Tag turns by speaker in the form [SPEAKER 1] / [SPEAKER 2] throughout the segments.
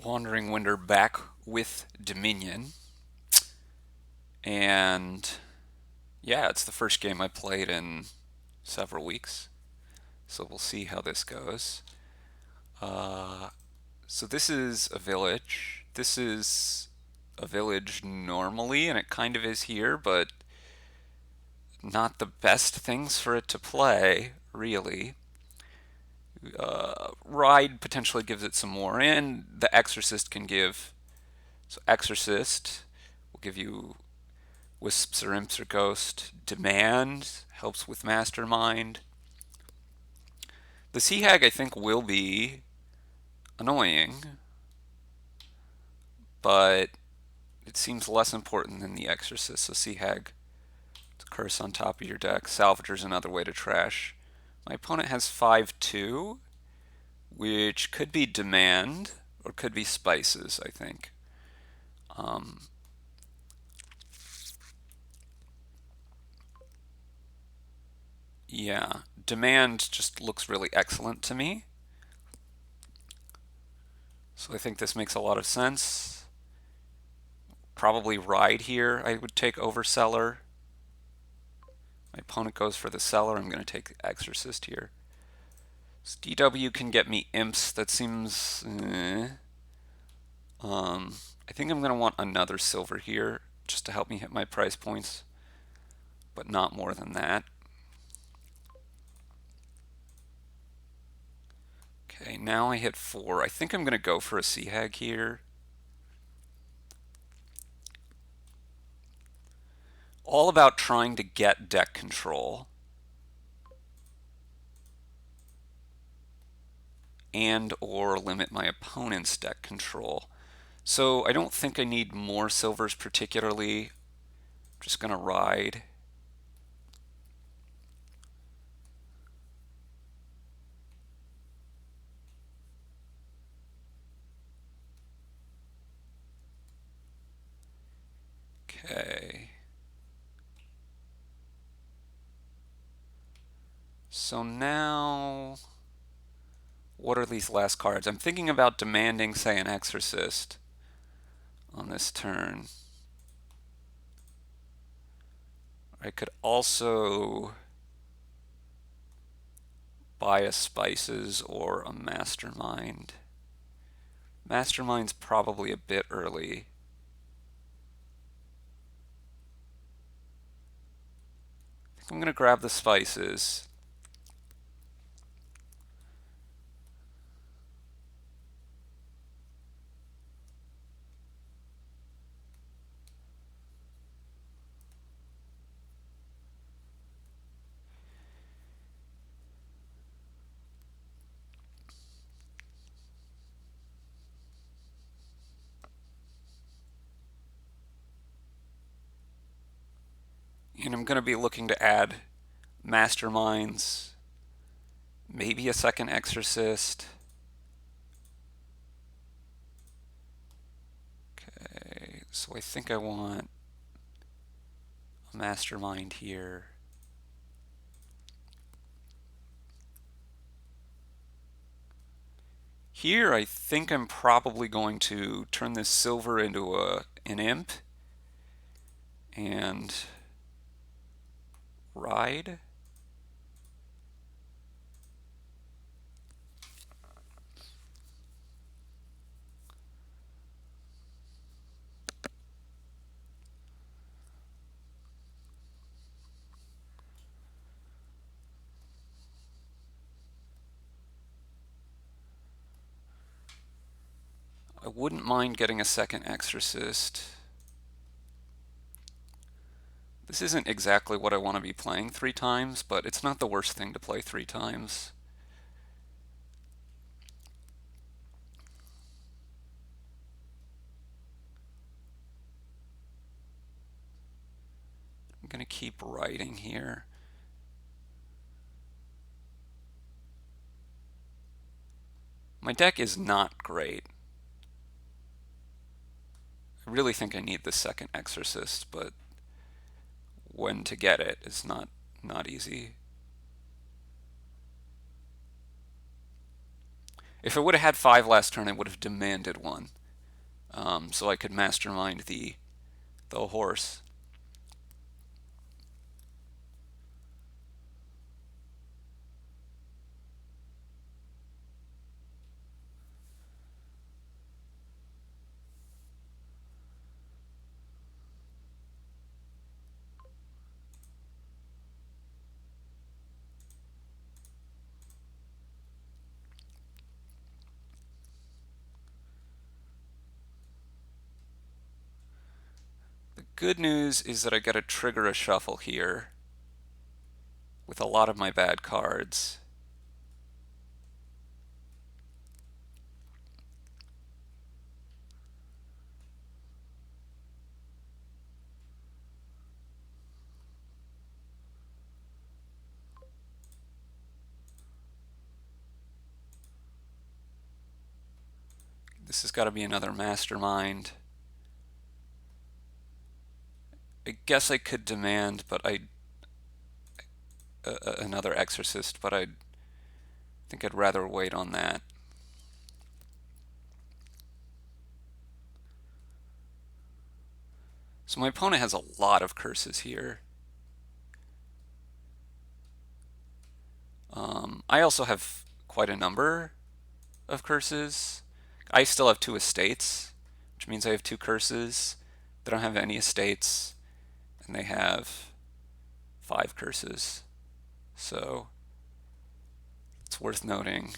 [SPEAKER 1] WanderingWinder back with Dominion, and yeah, it's the first game I played in several weeks, so we'll see how this goes. Uh, so this is a village. This is a village normally, and it kind of is here, but not the best things for it to play, really. Ride potentially gives it some more, and the Exorcist can give. So Exorcist will give you Wisps or Imps or Ghost. Demand helps with Mastermind. The Sea Hag, I think, will be annoying, but it seems less important than the Exorcist. So Sea Hag, it's a curse on top of your deck. Salvager's another way to trash. My opponent has 5/2, which could be Demand or could be Spices, I think. Um, yeah, Demand just looks really excellent to me. So I think this makes a lot of sense. Probably Ride here I would take over Cellar. My opponent goes for the Cellar. I'm going to take Exorcist here. So DW can get me Imps. That seems... I think I'm going to want another Silver here just to help me hit my price points, but not more than that. Okay, now I hit 4. I think I'm going to go for a Sea Hag here. All about trying to get deck control and or limit my opponent's deck control. So I don't think I need more silvers particularly. I'm just going to ride. Okay. So now, what are these last cards? I'm thinking about demanding, say, an Exorcist on this turn. I could also buy a Spices or a Mastermind. Mastermind's probably a bit early. I think I'm going to grab the Spices. And I'm going to be looking to add Masterminds, maybe a second Exorcist. Okay, so I think I want a Mastermind here. Here, I think I'm probably going to turn this silver into an imp and ride. I wouldn't mind getting a second Exorcist. This isn't exactly what I want to be playing 3 times, but it's not the worst thing to play 3 times. I'm going to keep riding here. My deck is not great. I really think I need the second Exorcist, but when to get it is not easy. If it would have had 5 last turn, I would have demanded one. So I could mastermind the horse. The good news is that I got to trigger a shuffle here with a lot of my bad cards. This has got to be another mastermind. I guess I could demand, but another exorcist, but I think I'd rather wait on that. So my opponent has a lot of curses here. I also have quite a number of curses. I still have 2 estates, which means I have 2 curses. They don't have any estates, and they have 5 curses. So it's worth noting.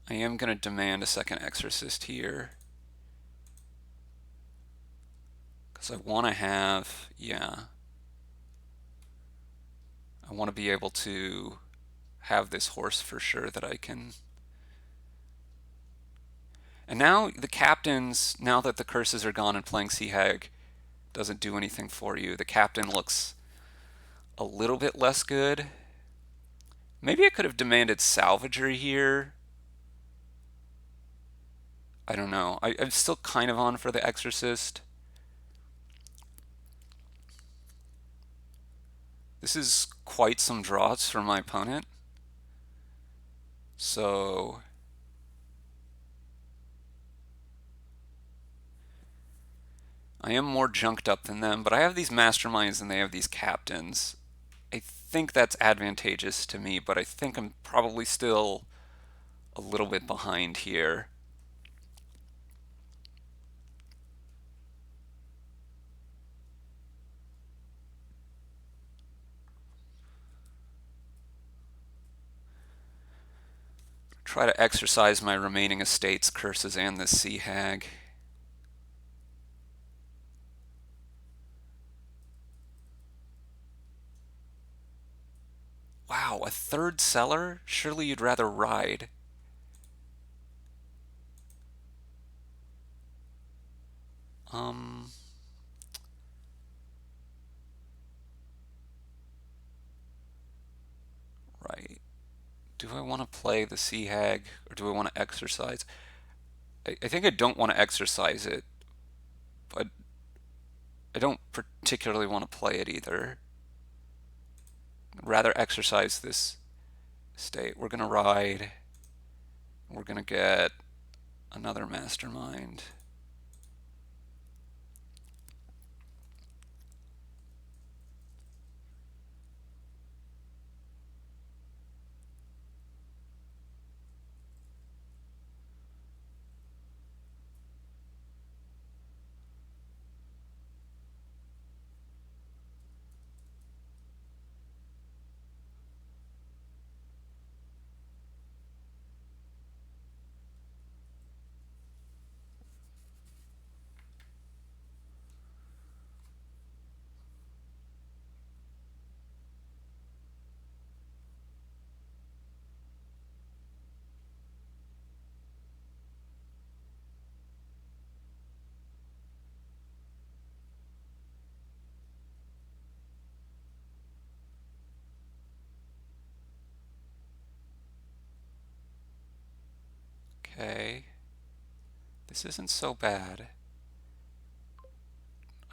[SPEAKER 1] I am going to demand a second exorcist here. Because I want to have, yeah. I want to be able to have this horse for sure that I can. And now the captains, now that the curses are gone and playing Sea Hag doesn't do anything for you, the captain looks a little bit less good. Maybe I could have demanded salvagery here. I don't know. I'm still kind of on for the exorcist. This is quite some draws for my opponent. So I am more junked up than them, but I have these masterminds and they have these captains. I think that's advantageous to me, but I think I'm probably still a little bit behind here. Try to exercise my remaining estates, curses, and this Sea Hag. Wow, a third cellar? Surely you'd rather ride. Um, right. Do I want to play the Sea Hag or do I want to exercise? I think I don't want to exercise it, but I don't particularly want to play it either. I'd rather exercise this state. We're going to ride. We're going to get another mastermind. This isn't so bad.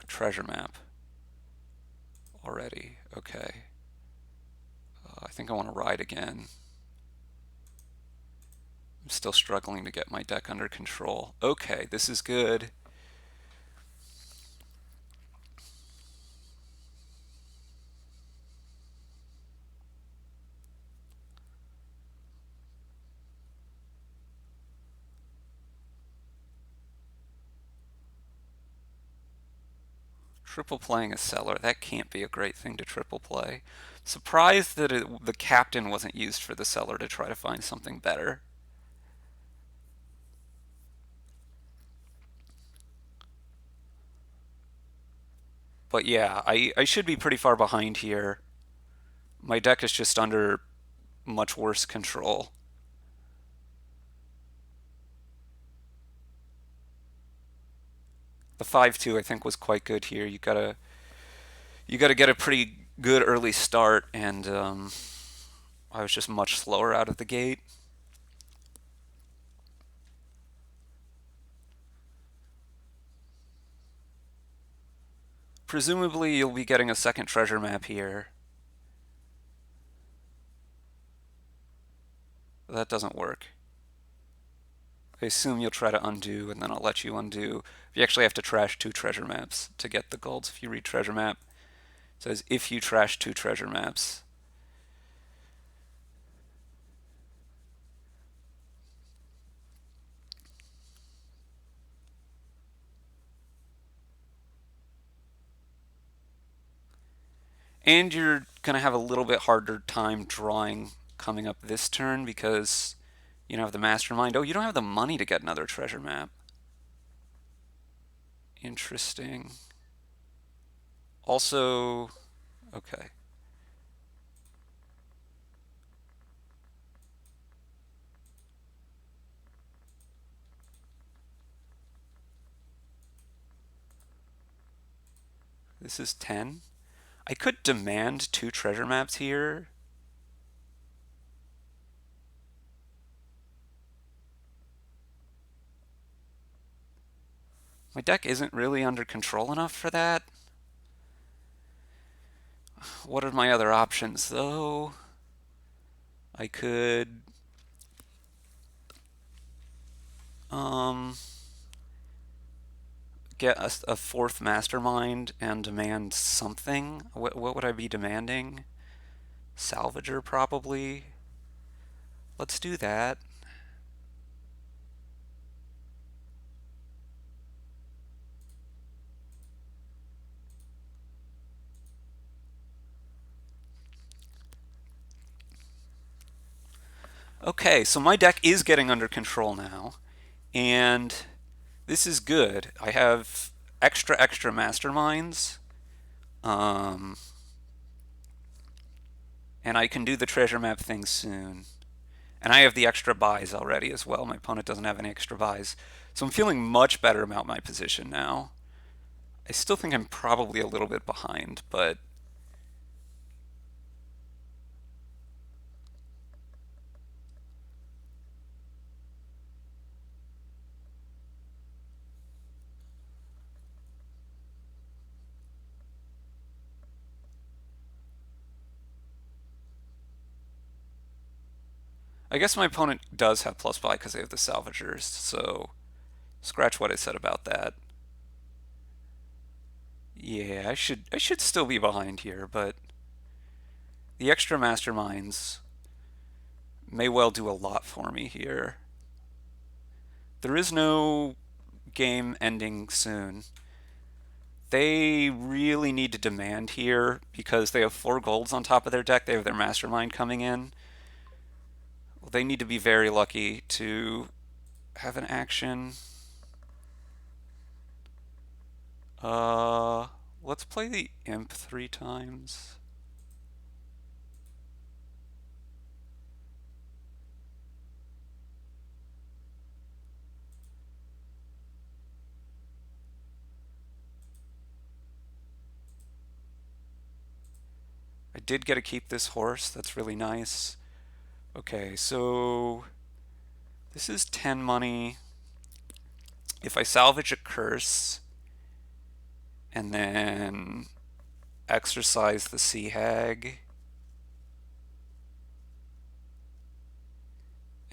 [SPEAKER 1] A treasure map already. Okay. I think I want to ride again. I'm still struggling to get my deck under control. Okay, this is good. Triple playing a seller, that can't be a great thing to triple play. Surprised that the captain wasn't used for the seller to try to find something better. But yeah, I should be pretty far behind here. My deck is just under much worse control. The 5-2 I think was quite good here. You gotta get a pretty good early start, and I was just much slower out of the gate. Presumably you'll be getting a second treasure map here. That doesn't work. I assume you'll try to undo, and then I'll let you undo. You actually have to trash 2 treasure maps to get the golds. If you read treasure map, it says if you trash 2 treasure maps. And you're going to have a little bit harder time drawing coming up this turn because you don't have the mastermind. Oh, you don't have the money to get another treasure map. Interesting. Also, okay. This is 10. I could demand 2 treasure maps here. My deck isn't really under control enough for that. What are my other options, though? I could um, get a 4th mastermind and demand something. What would I be demanding? Salvager, probably. Let's do that. Okay, so my deck is getting under control now, and this is good. I have extra masterminds, um, and I can do the treasure map thing soon. And I have the extra buys already as well. My opponent doesn't have any extra buys. So I'm feeling much better about my position now. I still think I'm probably a little bit behind, but I guess my opponent does have plus buy because they have the salvagers, so scratch what I said about that. Yeah, I should still be behind here, but the extra masterminds may well do a lot for me here. There is no game ending soon. They really need to demand here because they have 4 golds on top of their deck. They have their mastermind coming in. Well, they need to be very lucky to have an action. Uh, let's play the imp 3 times. I did get to keep this horse. That's really nice. Okay, so this is 10 money. If I salvage a curse and then exercise the sea hag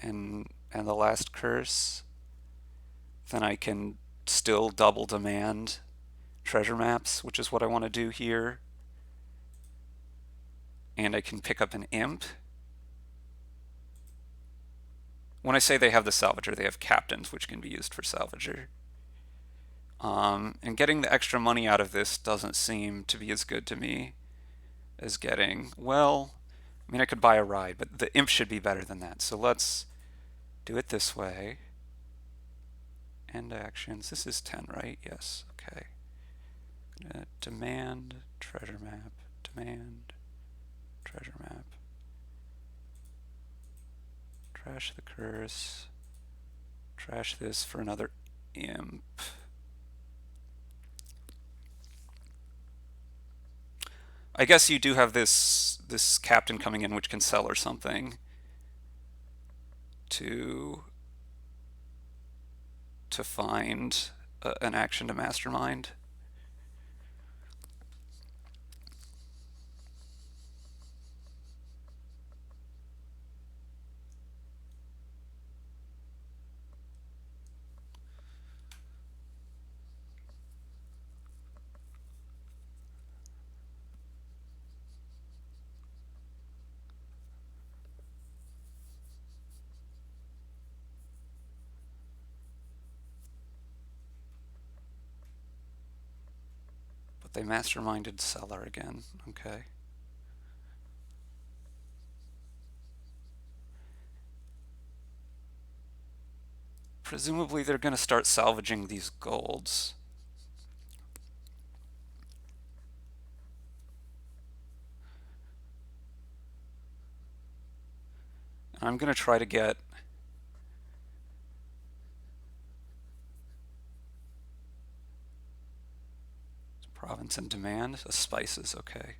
[SPEAKER 1] and the last curse, then I can still double demand treasure maps, which is what I want to do here. And I can pick up an imp. When I say they have the salvager, they have captains, which can be used for salvager. And getting the extra money out of this doesn't seem to be as good to me as getting, well, I mean, I could buy a ride, but the imp should be better than that. So let's do it this way. End actions. This is 10, right? Yes. Okay. Demand treasure map. Demand treasure map. Trash the curse. Trash this for another imp. I guess you do have this captain coming in which can sell or something to find an action to mastermind. But they masterminded seller again. Okay. Presumably they're going to start salvaging these golds. I'm going to try to get province and demand. Spices, okay.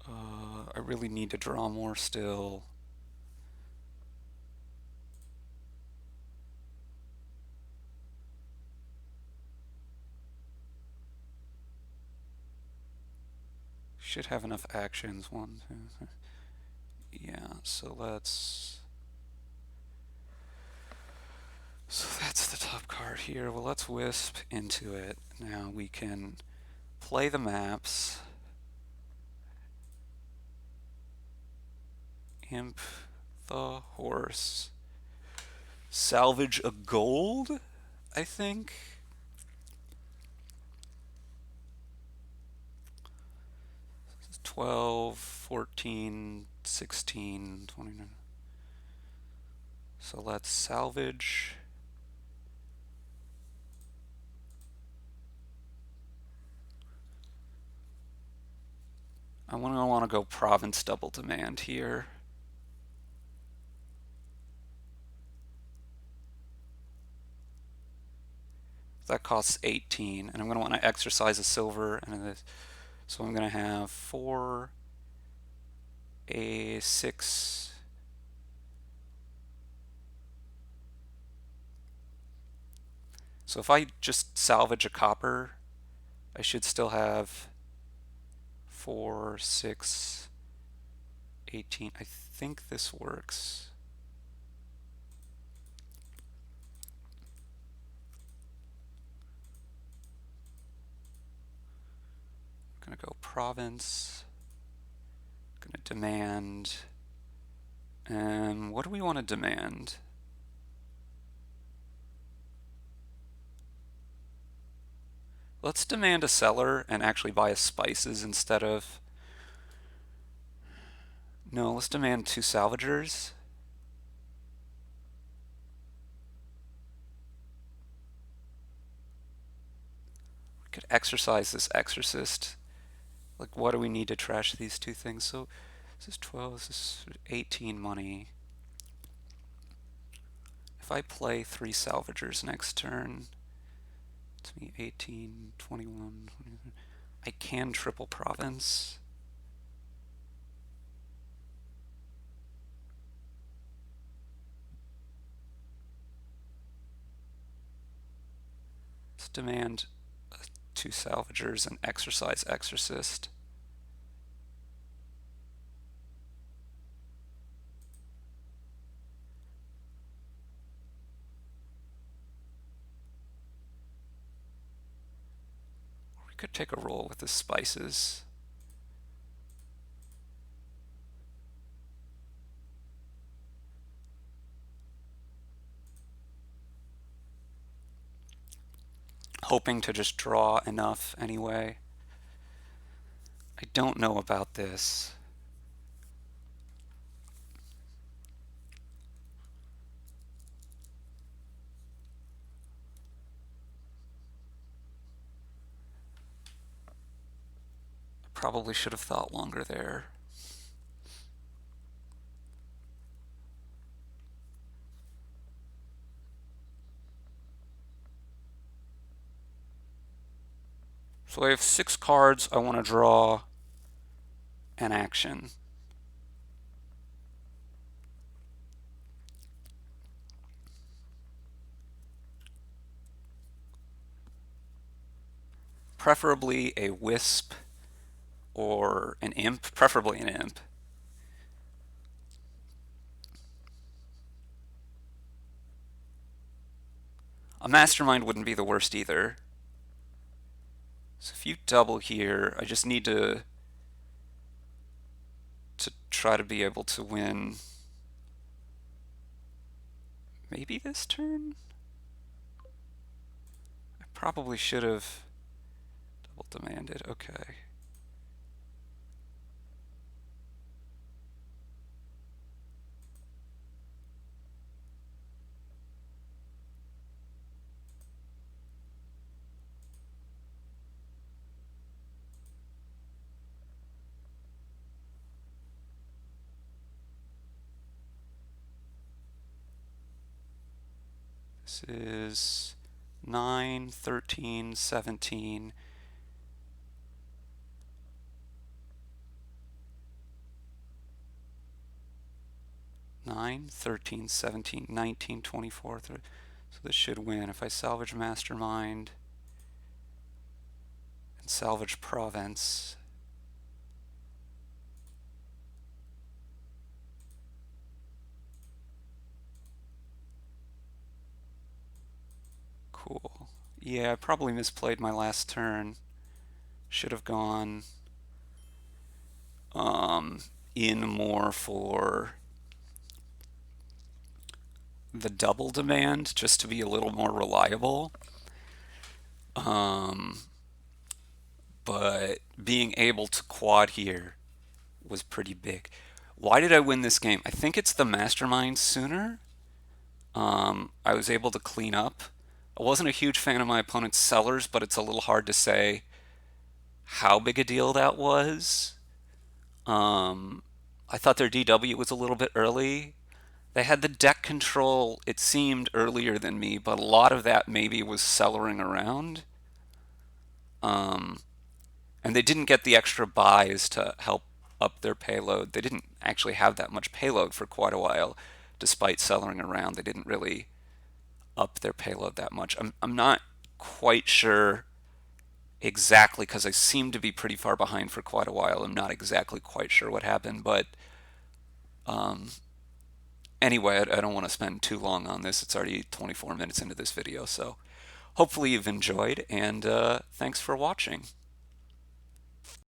[SPEAKER 1] I really need to draw more still. Should have enough actions. 1, 2, 3. Yeah, so let's... So that's the top card here. Well, let's wisp into it. Now we can play the maps. Imp the horse. Salvage a gold, I think. This is 12, 14, 16, 29. So let's salvage. I want to go province double demand here. That costs 18, and I'm going to want to exercise a silver, and so I'm going to have 4, a 6. So if I just salvage a copper, I should still have 4, 6, 18. I think this works. I'm going to go province. I'm going to demand. And what do we want to demand? Let's demand a seller and actually buy us spices instead of... No, let's demand 2 salvagers. We could exercise this exorcist. Like, what do we need to trash these 2 things? So this is 12, this is 18 money. If I play 3 salvagers next turn, it's me 18, 21, 23. I can triple province. Let's demand 2 salvagers and exercise exorcist. We could take a roll with the spices. Hoping to just draw enough anyway. I don't know about this. Probably should have thought longer there. So I have 6 cards. I want to draw an action. Preferably a wisp or an imp, preferably an imp. A mastermind wouldn't be the worst either. So if you double here, I just need to try to be able to win maybe this turn? I probably should have double demanded. Okay. This is 9, 13, 17. 9, 13, 17, 19, 24. So this should win. If I salvage Mastermind and salvage Province. Cool. Yeah, I probably misplayed my last turn. Should have gone in more for the double demand just to be a little more reliable. But being able to quad here was pretty big. Why did I win this game? I think it's the mastermind sooner. I was able to clean up. I wasn't a huge fan of my opponent's sellers, but it's a little hard to say how big a deal that was. I thought their DW was a little bit early. They had the deck control, it seemed, earlier than me, but a lot of that maybe was cellaring around. And they didn't get the extra buys to help up their payload. They didn't actually have that much payload for quite a while, despite cellaring around. They didn't really up their payload that much. I'm not quite sure exactly, because I seem to be pretty far behind for quite a while. I'm not exactly quite sure what happened, but anyway, I don't want to spend too long on this. It's already 24 minutes into this video, so hopefully you've enjoyed, and thanks for watching.